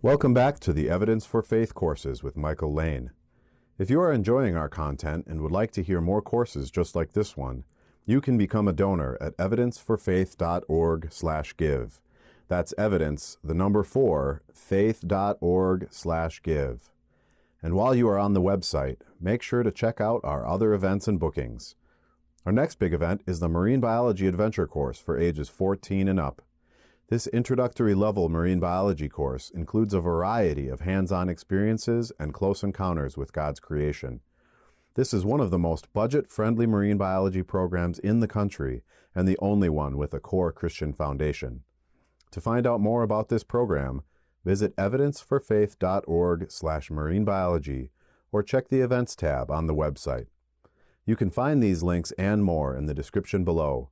Welcome back to the Evidence for Faith courses with Michael Lane. If you are enjoying our content and would like to hear more courses just like this one, you can become a donor at evidenceforfaith.org/give. That's evidence, the number 4, faith.org/give. And while you are on the website, make sure to check out our other events and bookings. Our next big event is the Marine Biology Adventure course for ages 14 and up. This introductory level marine biology course includes a variety of hands-on experiences and close encounters with God's creation. This is one of the most budget-friendly marine biology programs in the country and the only one with a core Christian foundation. To find out more about this program, visit evidenceforfaith.org/marinebiology or check the events tab on the website. You can find these links and more in the description below.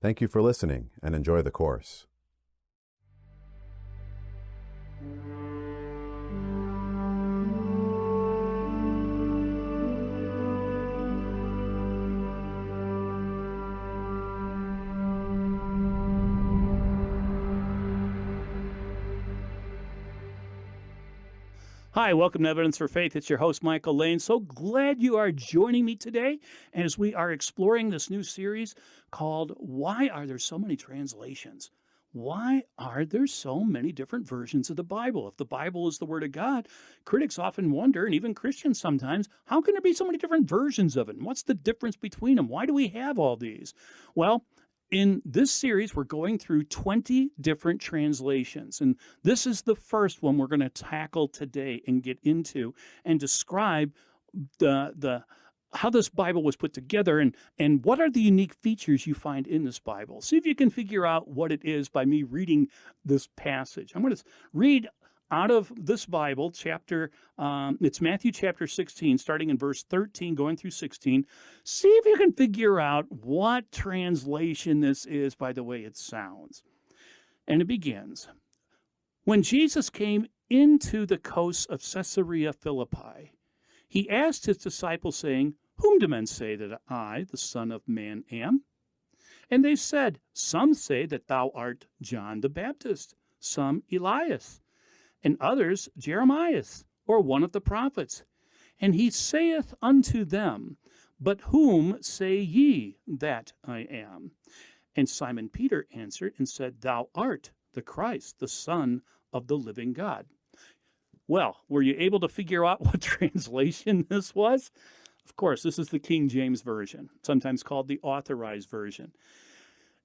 Thank you for listening and enjoy the course. Hi, welcome to Evidence for Faith. It's your host, Michael Lane. So glad you are joining me today as we are exploring this new series called Why Are There So Many Translations? Why are there so many different versions of the Bible? If the Bible is the Word of God, critics often wonder, and even Christians sometimes, how can there be so many different versions of it? And what's the difference between them? Why do we have all these? Well, in this series, we're going through 20 different translations, and this is the first one we're going to tackle today and get into and describe how this Bible was put together and what are the unique features you find in this Bible. See if you can figure out what it is by me reading this passage. I'm going to read out of this Bible, it's Matthew chapter 16, starting in verse 13, going through 16. See if you can figure out what translation this is by the way it sounds. And it begins, when Jesus came into the coasts of Caesarea Philippi, he asked his disciples, saying, whom do men say that I, the Son of Man, am? And they said, some say that thou art John the Baptist, some Elias, and others Jeremias, or one of the prophets. And he saith unto them, but whom say ye that I am? And Simon Peter answered and said, thou art the Christ, the Son of the living God. Well, were you able to figure out what translation this was? Of course, this is the King James Version, sometimes called the Authorized Version.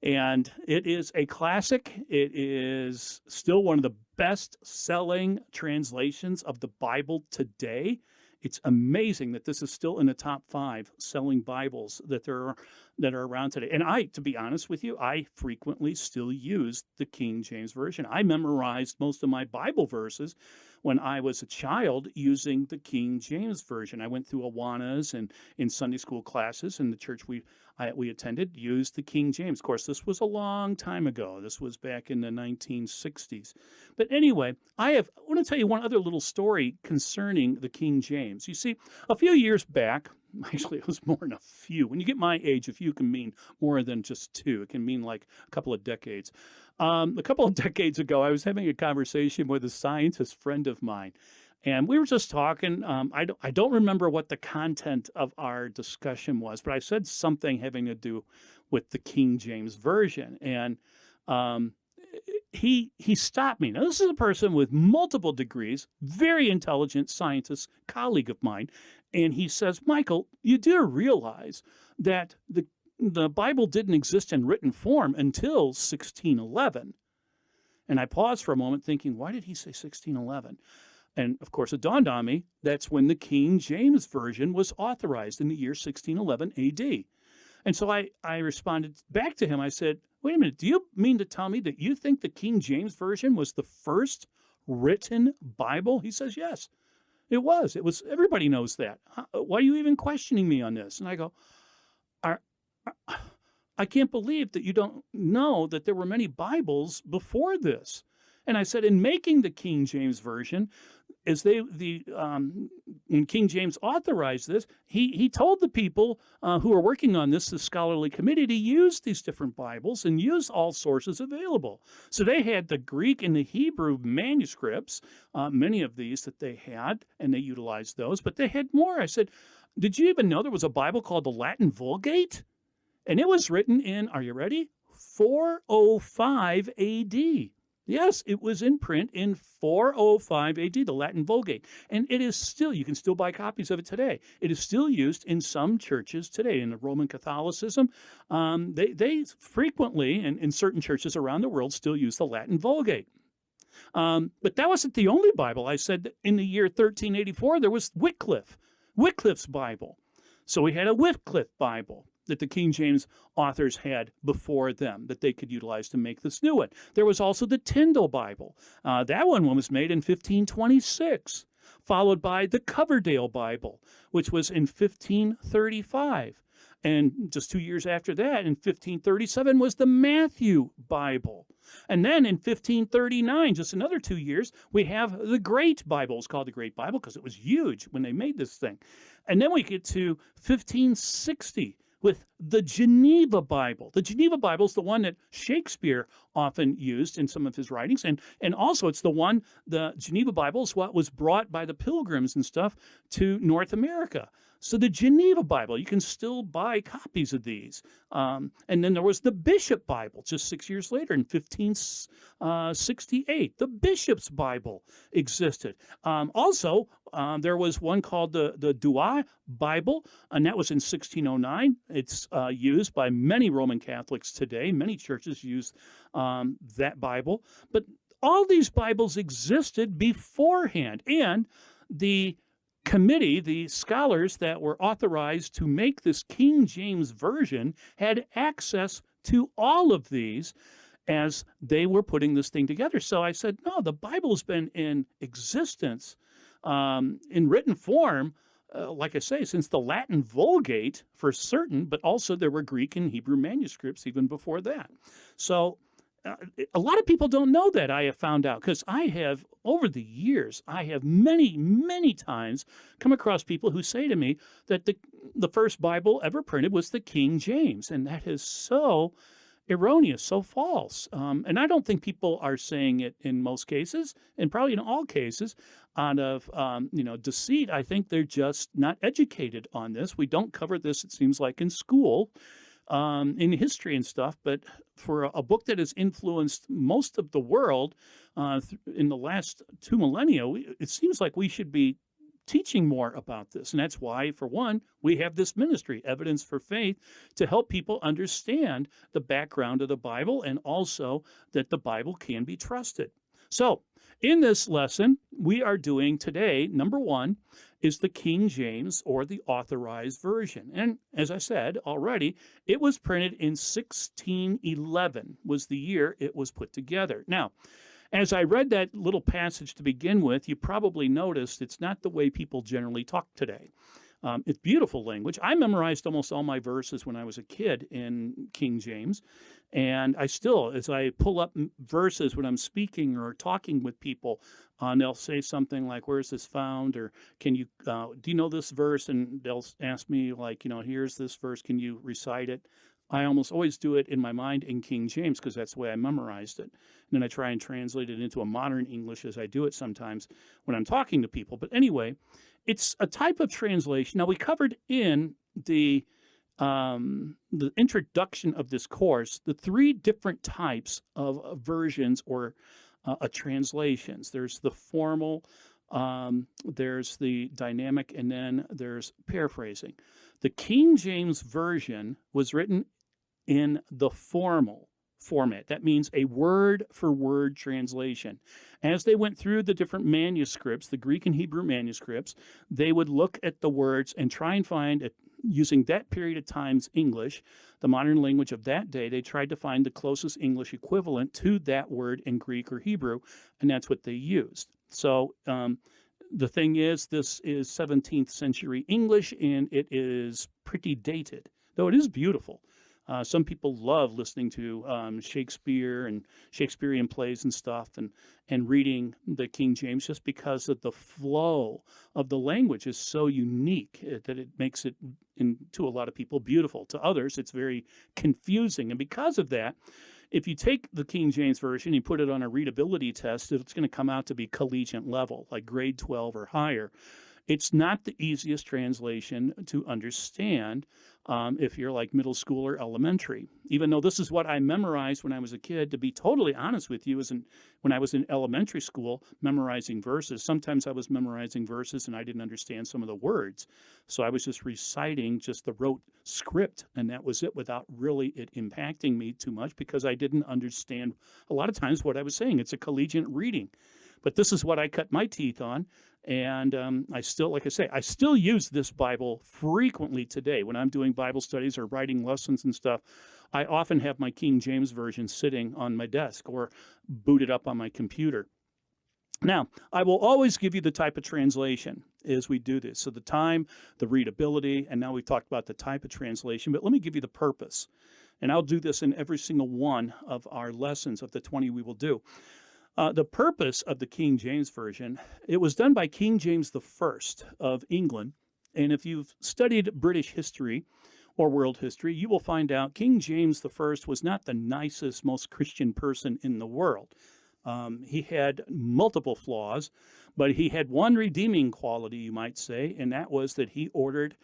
And it is a classic. It is still one of the best-selling translations of the Bible today. It's amazing that this is still in the top 5 selling Bibles that are around today. And to be honest with you, I frequently still use the King James Version. I memorized most of my Bible verses when I was a child using the King James Version. I went through Awanas and in Sunday school classes, and the church we attended used the King James. Of course, this was a long time ago. This was back in the 1960s. But anyway, I want to tell you one other little story concerning the King James. You see, a few years back, actually, it was more than a few. When you get my age, a few can mean more than just 2. It can mean like a couple of decades. A couple of decades ago, I was having a conversation with a scientist friend of mine, and we were just talking. I don't remember what the content of our discussion was, but I said something having to do with the King James Version, and he stopped me. Now, this is a person with multiple degrees, very intelligent scientist, colleague of mine, and he says, Michael, you do realize that the Bible didn't exist in written form until 1611. And I paused for a moment thinking, why did he say 1611? And of course, it dawned on me, that's when the King James Version was authorized in the year 1611 AD. And so I responded back to him. I said, wait a minute, do you mean to tell me that you think the King James Version was the first written Bible? He says, yes, it was. It was. Everybody knows that. Why are you even questioning me on this? And I go, I can't believe that you don't know that there were many Bibles before this. And I said, in making the King James Version, as when King James authorized this, he told the people who were working on this, the scholarly committee, to use these different Bibles and use all sources available. So they had the Greek and the Hebrew manuscripts, many of these that they had, and they utilized those, but they had more. I said, did you even know there was a Bible called the Latin Vulgate? And it was written in, are you ready? 405 AD. Yes, it was in print in 405 AD, the Latin Vulgate. And it is still, you can still buy copies of it today. It is still used in some churches today. In the Roman Catholicism, they frequently, and in certain churches around the world, still use the Latin Vulgate. But that wasn't the only Bible. I said that in the year 1384, there was Wycliffe's Bible. So we had a Wycliffe Bible that the King James authors had before them that they could utilize to make this new one. There was also the Tyndale Bible. That one was made in 1526, followed by the Coverdale Bible, which was in 1535. And just 2 years after that, in 1537, was the Matthew Bible. And then in 1539, just another 2 years, we have the Great Bible. It's called the Great Bible because it was huge when they made this thing. And then we get to 1560 with the Geneva Bible. The Geneva Bible is the one that Shakespeare often used in some of his writings. And also it's the Geneva Bible is what was brought by the pilgrims and stuff to North America. So the Geneva Bible, you can still buy copies of these. And then there was the Bishop Bible just 6 years later in 1568. The Bishop's Bible existed. Also, there was one called the Douai Bible, and that was in 1609. It's used by many Roman Catholics today. Many churches use that Bible. But all these Bibles existed beforehand, and the committee, the scholars that were authorized to make this King James Version, had access to all of these as they were putting this thing together. So I said, no, the Bible's been in existence in written form, like I say, since the Latin Vulgate for certain, but also there were Greek and Hebrew manuscripts even before that. So a lot of people don't know that, I have found out, because I have, over the years, I have many, many times come across people who say to me that the first Bible ever printed was the King James, and that is so erroneous, so false. And I don't think people are saying it in most cases, and probably in all cases, out of deceit. I think they're just not educated on this. We don't cover this, it seems like, in school. In history and stuff, but for a book that has influenced most of the world in the last 2 millennia, it seems like we should be teaching more about this. And that's why, for one, we have this ministry, Evidence for Faith, to help people understand the background of the Bible and also that the Bible can be trusted. So, in this lesson, we are doing today, number one, is the King James or the Authorized Version. And as I said already, it was printed in 1611 was the year it was put together. Now, as I read that little passage to begin with, you probably noticed it's not the way people generally talk today. It's beautiful language. I memorized almost all my verses when I was a kid in King James. And I still, as I pull up verses when I'm speaking or talking with people, and they'll say something like, where's this found? Or can you, do you know this verse? And they'll ask me like, here's this verse, can you recite it? I almost always do it in my mind in King James because that's the way I memorized it. And then I try and translate it into a modern English as I do it sometimes when I'm talking to people. But anyway, it's a type of translation. Now, we covered in the introduction of this course the 3 different types of versions or translations. There's the formal, there's the dynamic, and then there's paraphrasing. The King James Version was written in the formal format. That means a word-for-word translation. As they went through the different manuscripts, the Greek and Hebrew manuscripts, they would look at the words and try and find, using that period of time's English, the modern language of that day, they tried to find the closest English equivalent to that word in Greek or Hebrew, and that's what they used. So the thing is, this is 17th century English, and it is pretty dated, though it is beautiful. Some people love listening to Shakespeare and Shakespearean plays and stuff, and reading the King James just because of the flow of the language is so unique that it makes it, to a lot of people, beautiful. To others, it's very confusing. And because of that, if you take the King James Version, you put it on a readability test, it's going to come out to be collegiate level, like grade 12 or higher. It's not the easiest translation to understand if you're like middle school or elementary, even though this is what I memorized when I was a kid. To be totally honest with you, when I was in elementary school memorizing verses, sometimes I was memorizing verses and I didn't understand some of the words. So I was just reciting just the rote script, and that was it, without really it impacting me too much because I didn't understand a lot of times what I was saying. It's a collegiate reading. But this is what I cut my teeth on. And I still, like I say, I still use this Bible frequently today. When I'm doing Bible studies or writing lessons and stuff, I often have my King James Version sitting on my desk or booted up on my computer. Now, I will always give you the type of translation as we do this. So the time, the readability, and now we've talked about the type of translation, but let me give you the purpose. And I'll do this in every single one of our lessons of the 20 we will do. The purpose of the King James Version, it was done by King James I of England. And if you've studied British history or world history, you will find out King James I was not the nicest, most Christian person in the world. He had multiple flaws, but he had one redeeming quality, you might say, and that was that he ordered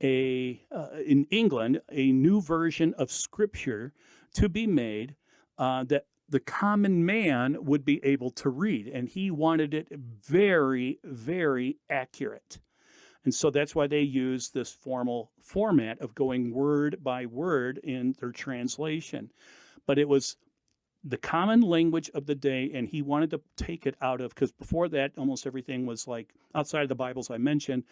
in England a new version of Scripture to be made that the common man would be able to read, and he wanted it very, very accurate. And so that's why they use this formal format of going word by word in their translation. But it was the common language of the day, and he wanted to take it out of, because before that, almost everything was like, outside of the Bibles I mentioned,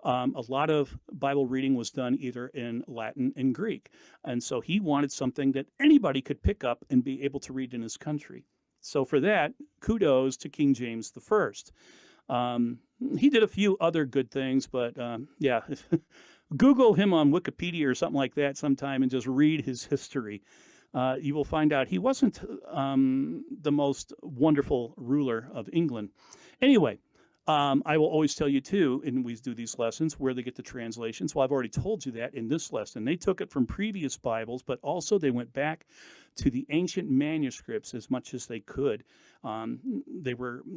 a lot of Bible reading was done either in Latin and Greek. And so he wanted something that anybody could pick up and be able to read in his country. So for that, kudos to King James I. He did a few other good things, but yeah, Google him on Wikipedia or something like that sometime and just read his history. You will find out he wasn't the most wonderful ruler of England. Anyway, I will always tell you, too, and we do these lessons, where they get the translations. Well, I've already told you that in this lesson. They took it from previous Bibles, but also they went back to the ancient manuscripts as much as they could. They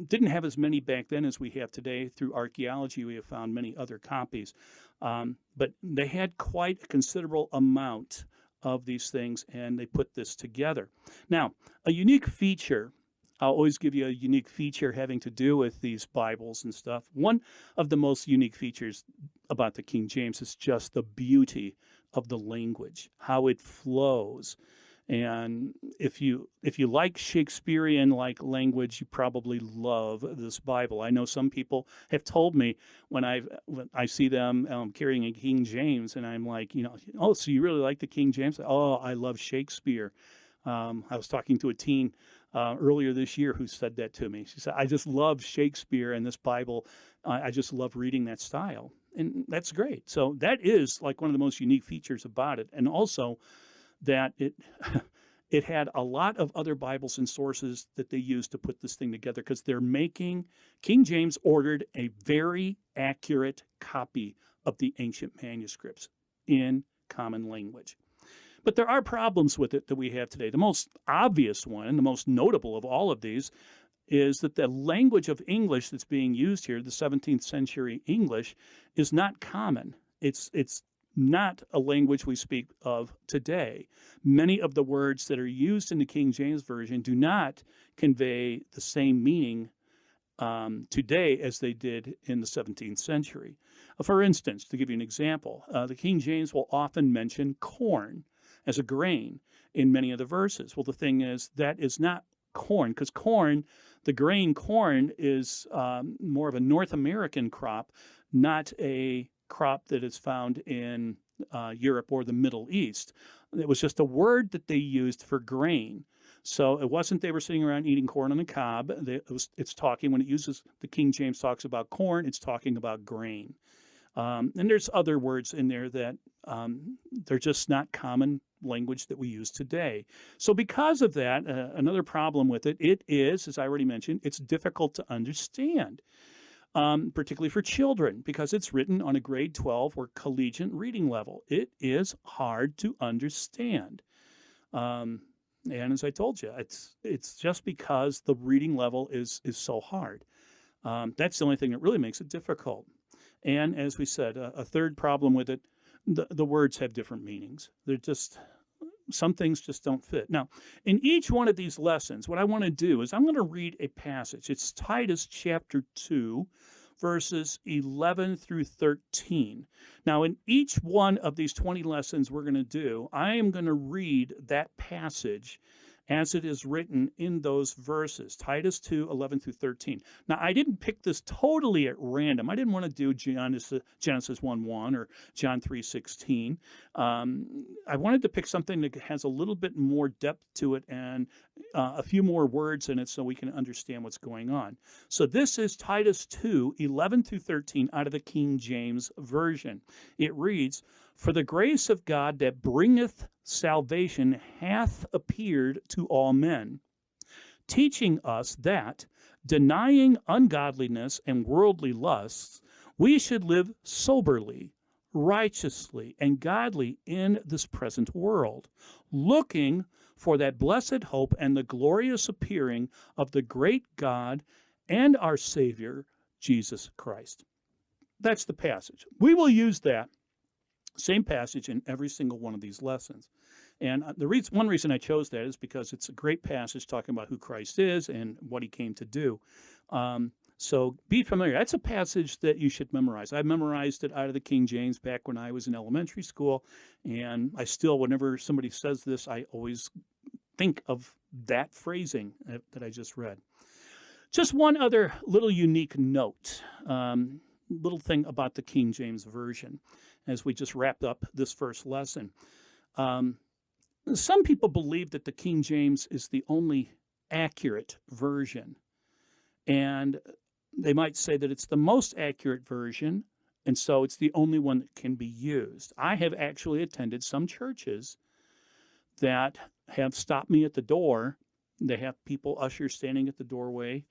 didn't have as many back then as we have today. Through archaeology, we have found many other copies. But they had quite a considerable amount of these things, and they put this together. Now, a unique feature, I'll always give you a unique feature having to do with these Bibles and stuff. One of the most unique features about the King James is just the beauty of the language, how it flows. And if you like Shakespearean-like language, you probably love this Bible. I know some people have told me when I see them carrying a King James, and I'm like, oh, so you really like the King James? Oh, I love Shakespeare. I was talking to a teen earlier this year who said that to me. She said, I just love Shakespeare and this Bible. I just love reading that style. And that's great. So that is like one of the most unique features about it. And also that it had a lot of other Bibles and sources that they used to put this thing together, because King James ordered a very accurate copy of the ancient manuscripts in common language. But there are problems with it that we have today. The most obvious one, and the most notable of all of these, is that the language of English that's being used here, the 17th century English, is not common. It's not a language we speak of today. Many of the words that are used in the King James Version do not convey the same meaning today as they did in the 17th century. For instance, to give you an example, the King James will often mention corn as a grain in many of the verses. Well, the thing is, that is not corn, because the grain corn is more of a North American crop, not a crop that is found in Europe or the Middle East. It was just a word that they used for grain. So it wasn't they were sitting around eating corn on the cob. It's talking, when it uses, the King James talks about corn, it's talking about grain. And there's other words in there that they're just not common language that we use today. So because of that, another problem with it, it is, as I already mentioned, it's difficult to understand, particularly for children, because it's written on a grade 12 or collegiate reading level. It is hard to understand. And as I told you, it's just because the reading level is so hard. That's the only thing that really makes it difficult. And as we said, a third problem with it, the words have different meanings. They're just, some things just don't fit. Now, in each one of these lessons, what I want to do is I'm going to read a passage. It's Titus chapter 2, verses 11 through 13. Now, in each one of these 20 lessons we're going to do, I am going to read that passage as it is written in those verses, Titus 2, 11 through 13. Now, I didn't pick this totally at random. I didn't want to do Genesis 1:1 or John 3:16. I wanted to pick something that has a little bit more depth to it and a few more words in it so we can understand what's going on. So this is Titus 2, 11 through 13 out of the King James Version. It reads, "For the grace of God that bringeth salvation hath appeared to all men, teaching us that, denying ungodliness and worldly lusts, we should live soberly, righteously, and godly in this present world, looking for that blessed hope and the glorious appearing of the great God and our Savior, Jesus Christ." That's the passage. We will use that same passage in every single one of these lessons. And one reason I chose that is because it's a great passage talking about who Christ is and what he came to do. So be familiar. That's a passage that you should memorize. I memorized it out of the King James back when I was in elementary school. And I still, whenever somebody says this, I always think of that phrasing that I just read. Just one other little unique note, little thing about the King James Version, as we just wrapped up this first lesson. Some people believe that the King James is the only accurate version. And they might say that it's the most accurate version, and so it's the only one that can be used. I have actually attended some churches that have stopped me at the door. They have people, ushers, standing at the doorway,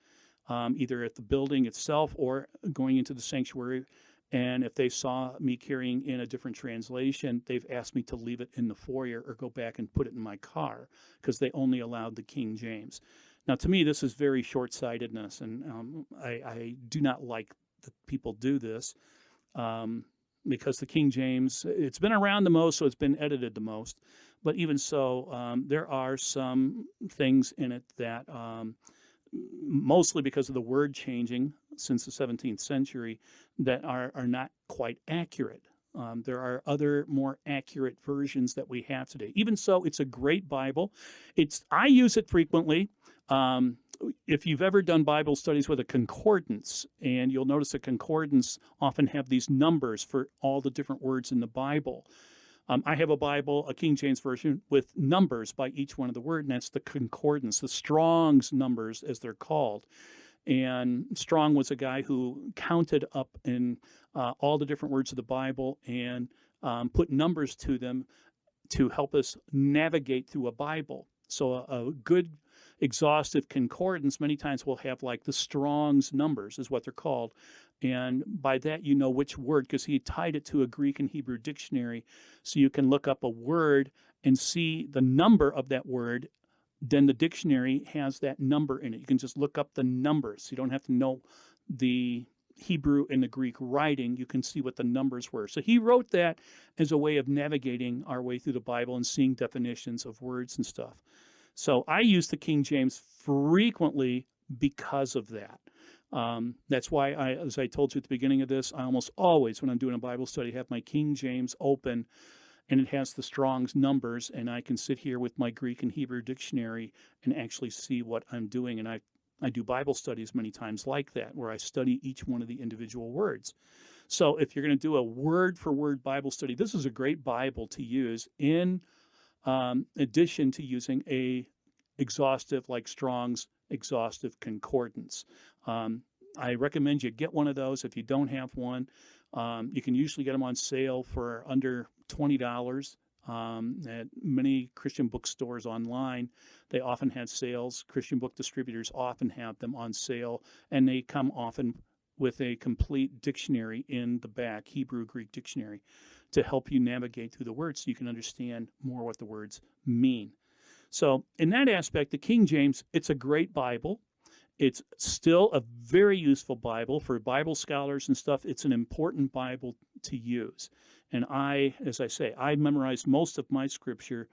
either at the building itself or going into the sanctuary. And if they saw me carrying in a different translation, they've asked me to leave it in the foyer or go back and put it in my car because they only allowed the King James. Now, to me, this is very short-sightedness, and I do not like that people do this because the King James, it's been around the most, so it's been edited the most. But even so, there are some things in it that, mostly because of the word changing since the 17th century, that are not quite accurate. There are other more accurate versions that we have today. Even so, it's a great Bible. I use it frequently. If you've ever done Bible studies with a concordance, and you'll notice a concordance often have these numbers for all the different words in the Bible. I have a Bible, a King James Version, with numbers by each one of the words, and that's the concordance, the Strong's numbers, as they're called. And Strong was a guy who counted up in all the different words of the Bible and put numbers to them to help us navigate through a Bible. So a good exhaustive concordance many times will have like the Strong's numbers is what they're called. And by that you know which word, because he tied it to a Greek and Hebrew dictionary. So you can look up a word and see the number of that word. Then the dictionary has that number in it. You can just look up the numbers. You don't have to know the Hebrew and the Greek writing. You can see what the numbers were. So he wrote that as a way of navigating our way through the Bible and seeing definitions of words and stuff. So I use the King James frequently because of that. That's why, as I told you at the beginning of this, I almost always, when I'm doing a Bible study, have my King James open, and it has the Strong's numbers, and I can sit here with my Greek and Hebrew dictionary and actually see what I'm doing. And I do Bible studies many times like that, where I study each one of the individual words. So if you're going to do a word-for-word Bible study, this is a great Bible to use in addition to using a exhaustive, like Strong's exhaustive concordance. I recommend you get one of those. If you don't have one, you can usually get them on sale for under $20. At many Christian bookstores online, they often have sales. Christian book distributors often have them on sale, and they come often with a complete dictionary in the back, Hebrew, Greek dictionary, to help you navigate through the words so you can understand more what the words mean. So in that aspect, the King James, it's a great Bible. It's still a very useful Bible for Bible scholars and stuff. It's an important Bible to use. And as I say, I memorized most of my scripture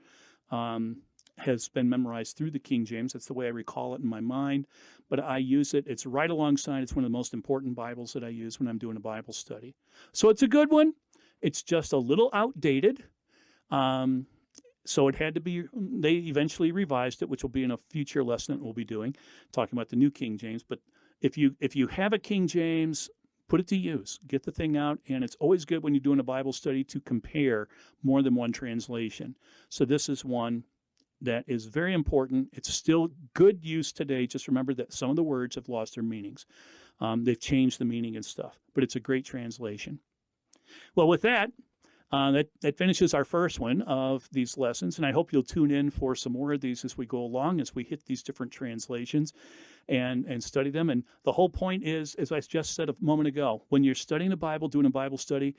has been memorized through the King James. That's the way I recall it in my mind. But I use it. It's right alongside. It's one of the most important Bibles that I use when I'm doing a Bible study. So it's a good one. It's just a little outdated. So it had to be, they eventually revised it, which will be in a future lesson that we'll be doing, talking about the New King James. But if you have a King James, put it to use. Get the thing out, and it's always good when you're doing a Bible study to compare more than one translation. So this is one that is very important. It's still good use today. Just remember that some of the words have lost their meanings. They've changed the meaning and stuff, but it's a great translation. Well, with that, that finishes our first one of these lessons, and I hope you'll tune in for some more of these as we go along, as we hit these different translations and study them. And the whole point is, as I just said a moment ago, when you're studying the Bible, doing a Bible study,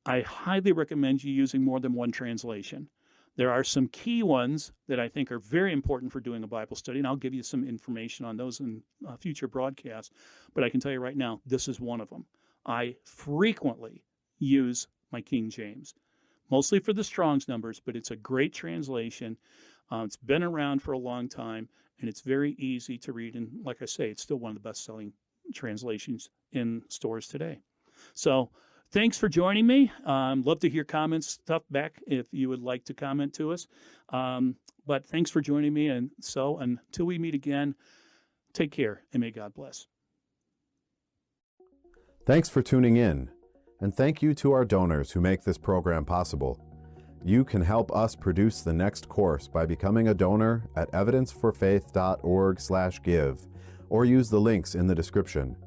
I highly recommend you using more than one translation. There are some key ones that I think are very important for doing a Bible study, and I'll give you some information on those in future broadcasts. But I can tell you right now, this is one of them. I frequently use my King James, mostly for the Strong's numbers, but it's a great translation. It's been around for a long time, and it's very easy to read. And like I say, it's still one of the best-selling translations in stores today. So thanks for joining me. Love to hear comments, stuff back if you would like to comment to us. But thanks for joining me. And so until we meet again, take care and may God bless. Thanks for tuning in. And thank you to our donors who make this program possible. You can help us produce the next course by becoming a donor at evidenceforfaith.org/give, or use the links in the description.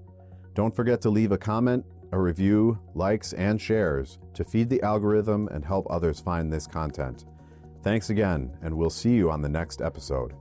Don't forget to leave a comment, a review, likes, and shares to feed the algorithm and help others find this content. Thanks again, and we'll see you on the next episode.